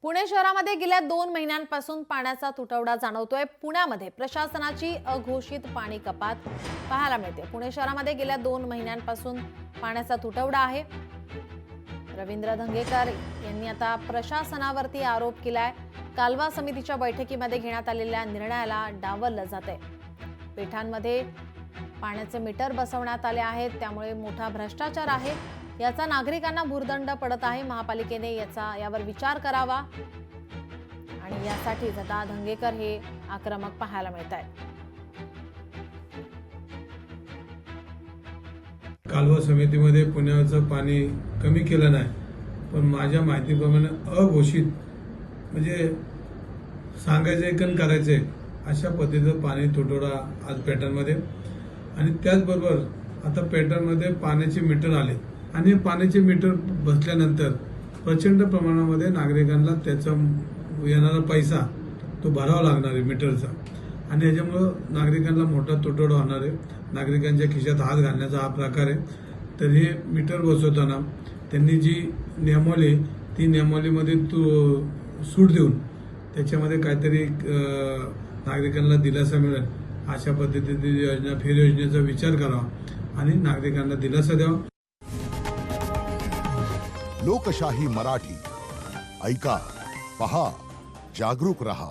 पुणे शहरामध्ये गेल्या 2 महिन्यांपासून पाण्याचा तुटवडा जाणवतोय। पुण्यामध्ये प्रशासनाची अघोषित पाणी कपात पाहायला मिळते। पुणे शहरामध्ये गेल्या 2 महिन्यांपासून पाण्याचा तुटवडा आहे। रवींद्र धंगेकर यांनी आता प्रशासनावरती आरोप केलाय। कालवा समितीच्या बैठकीमध्ये घेण्यात आलेल्या निर्णयाला डावललं जातंय। पेठांमध्ये पाण्याचे मीटर बसवण्यात आले आहेत, त्यामुळे मोठा भ्रष्टाचार आहे। याचा नागरिकांना भुर्दंड पडत आहे। महापालिकेने यावर विचार करावा आणि यासाठी आता धंगेकर हे आक्रमक पाहायला मिळत आहेत। कालवा समितीमध्ये पुण्याचं पाणी कमी केलं नाही, पण माझ्या माहितीप्रमाणे अघोषित म्हणजे सांगायचे कन करायचे अशा पद्धतीचं पाणी तुटवडा आज पॅटर्नमध्ये। आणि त्याचबरोबर आता पॅटर्नमध्ये पाण्याचे मीटर आले आणि पाण्याचे मीटर बसल्यानंतर प्रचंड प्रमाणामध्ये नागरिकांना त्याचा येणारा पैसा तो भरावा लागणार आहे मीटरचा, आणि याच्यामुळं नागरिकांना मोठा तुटवडा होणार आहे। नागरिकांच्या खिशात हात घालण्याचा हा प्रकार आहे। तर हे मीटर बसवताना त्यांनी जी नियमावली ती नियमावलीमध्ये सूट देऊन त्याच्यामध्ये काहीतरी नागरिकांना दिलासा मिळेल अशा पद्धतीची योजना फेर योजनेचा विचार करावा आणि नागरिकांना दिलासा द्यावा। लोकशाही मराठी ऐका, पहा, जागरूक रहा।